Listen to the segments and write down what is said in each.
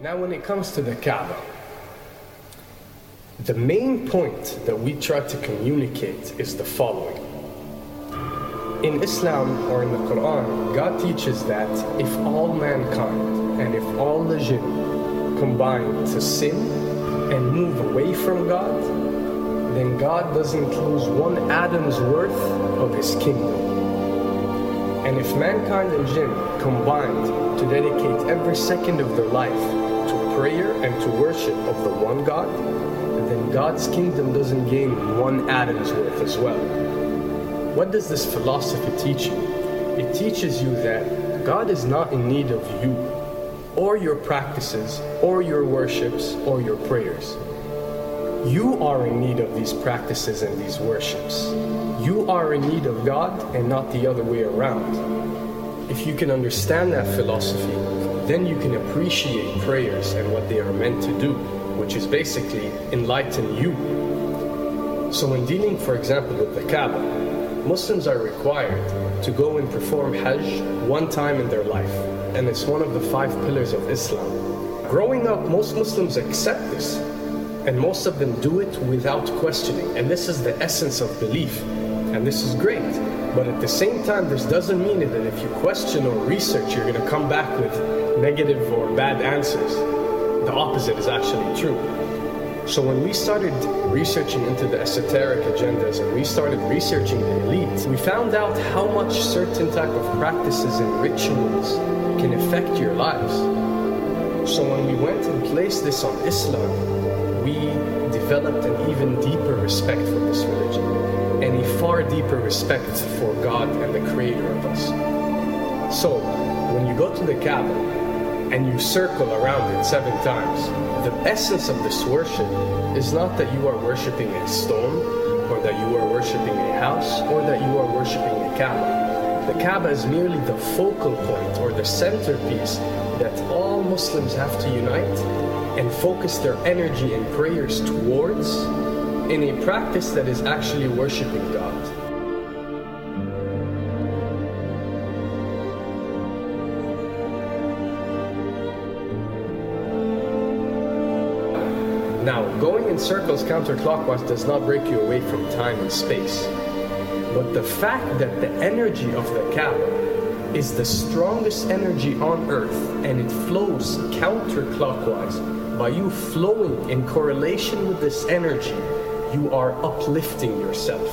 Now when it comes to the Kaaba, the main point that we try to communicate is the following. In Islam or in the Quran, God teaches that if all mankind and if all the jinn combine to sin and move away from God, then God doesn't lose one atom's worth of his kingdom. And if mankind and jinn combined to dedicate every second of their life to prayer and to worship of the one God, then God's kingdom doesn't gain one atom's worth as well. What does this philosophy teach you? It teaches you that God is not in need of you, or your practices, or your worships, or your prayers. You are in need of these practices and these worships. You are in need of God and not the other way around. If you can understand that philosophy, then you can appreciate prayers and what they are meant to do, which is basically enlighten you. So when dealing, for example, with the Kaaba, Muslims are required to go and perform Hajj one time in their life, and it's one of the 5 pillars of Islam. Growing up, most Muslims accept this, and most of them do it without questioning, and this is the essence of belief, and this is great. But at the same time, this doesn't mean that if you question or research, you're going to come back with negative or bad answers. The opposite is actually true. So when we started researching into the esoteric agendas and we started researching the elite, we found out how much certain type of practices and rituals can affect your lives. So when we went and placed this on Islam, we developed an even deeper respect for this religion and a far deeper respect for God and the creator of us. So when you go to the Kaaba and you circle around it 7 times, the essence of this worship is not that you are worshiping a stone, or that you are worshiping a house, or that you are worshiping a Kaaba. The Kaaba is merely the focal point or the centerpiece that all Muslims have to unite and focus their energy and prayers towards in a practice that is actually worshiping God. Now, going in circles counterclockwise does not break you away from time and space. But the fact that the energy of the Kaaba is the strongest energy on earth and it flows counterclockwise, by you flowing in correlation with this energy, you are uplifting yourself.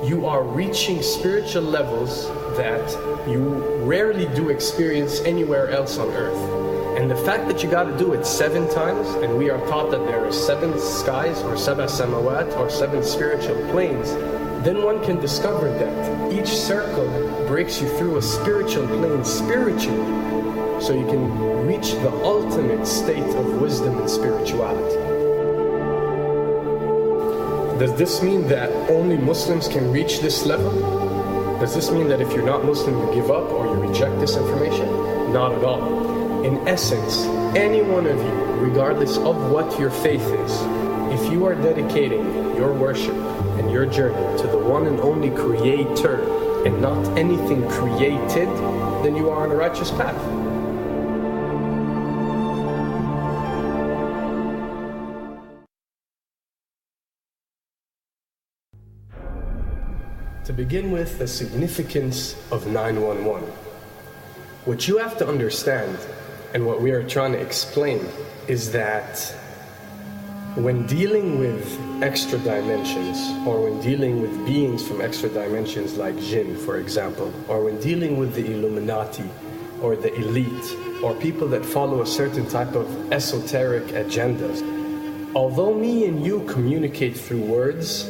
You are reaching spiritual levels that you rarely do experience anywhere else on earth. And the fact that you got to do it 7 times, and we are taught that there are 7 skies or 7 samawat or 7 spiritual planes, then one can discover that each circle breaks you through a spiritual plane spiritually, so you can reach the ultimate state of wisdom and spirituality. Does this mean that only Muslims can reach this level? Does this mean that if you're not Muslim, you give up or you reject this information? Not at all. In essence, any one of you, regardless of what your faith is, if you are dedicating your worship and your journey to the one and only Creator and not anything created, then you are on a righteous path. To begin with, the significance of 911. What you have to understand, and what we are trying to explain, is that when dealing with extra dimensions, or when dealing with beings from extra dimensions like jinn, for example, or when dealing with the Illuminati, or the elite, or people that follow a certain type of esoteric agendas, although me and you communicate through words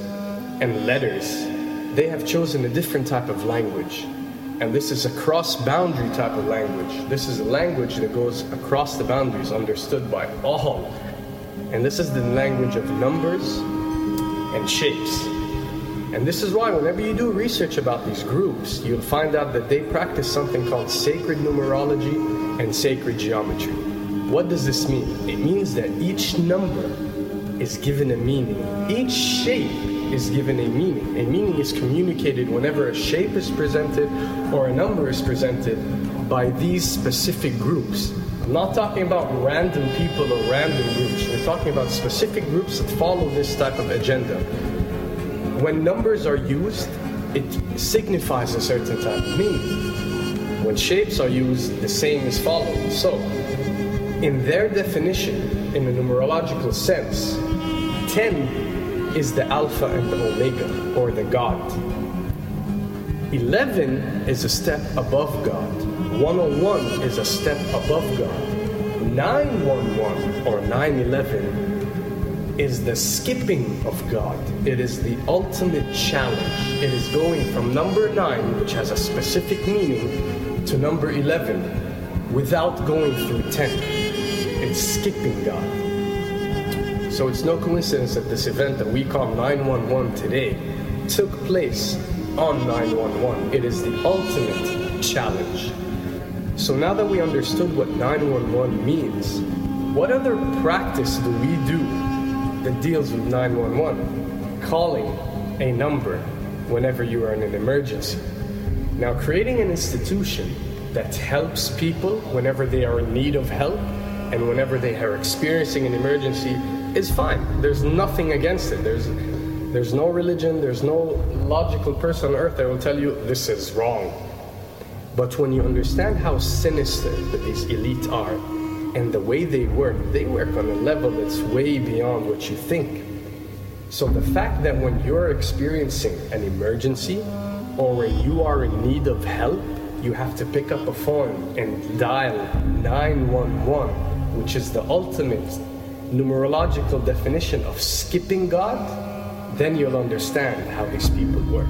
and letters, they have chosen a different type of language. And this is a cross-boundary type of language. This is a language that goes across the boundaries, understood by all. And this is the language of numbers and shapes. And this is why whenever you do research about these groups, you'll find out that they practice something called sacred numerology and sacred geometry. What does this mean? It means that each number is given a meaning. Each shape is given a meaning. A meaning is communicated whenever a shape is presented or a number is presented by these specific groups. I'm not talking about random people or random groups. We're talking about specific groups that follow this type of agenda. When numbers are used, it signifies a certain type of meaning. When shapes are used, the same is followed. So, in their definition, in a numerological sense, 10 is the Alpha and the Omega, or the God. 11 is a step above God. 101 is a step above God. 911 or 911 is the skipping of God. It is the ultimate challenge. It is going from number 9, which has a specific meaning, to number 11 without going through 10. It's skipping God. So it's no coincidence that this event that we call 911 today took place on 911. It is the ultimate challenge. So now that we understood what 911 means, what other practice do we do that deals with 911? Calling a number whenever you are in an emergency. Now, creating an institution that helps people whenever they are in need of help and whenever they are experiencing an emergency is fine. There's nothing against it. There's no religion, there's no logical person on earth that will tell you this is wrong. But when you understand how sinister that these elite are and the way they work on a level that's way beyond what you think. So the fact that when you're experiencing an emergency or when you are in need of help, you have to pick up a phone and dial 911, which is the ultimate numerological definition of skipping God, then you'll understand how these people work.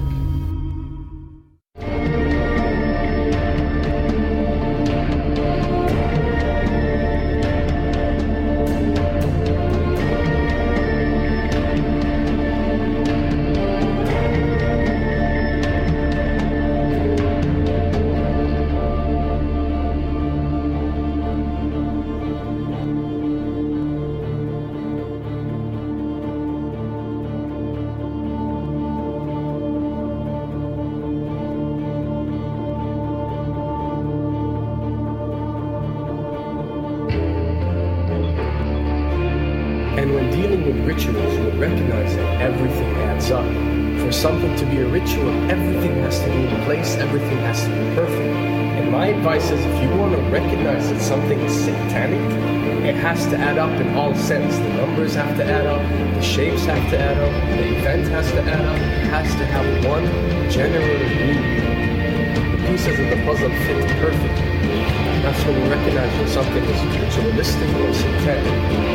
And when dealing with rituals, we recognize that everything adds up. For something to be a ritual, everything has to be in place, everything has to be perfect. And my advice is, if you want to recognize that something is satanic, it has to add up in all sense. The numbers have to add up, the shapes have to add up, the event has to add up, it has to have one general meaning. The pieces of the puzzle fit perfectly. That's when you recognize when something is ritualistic or satanic.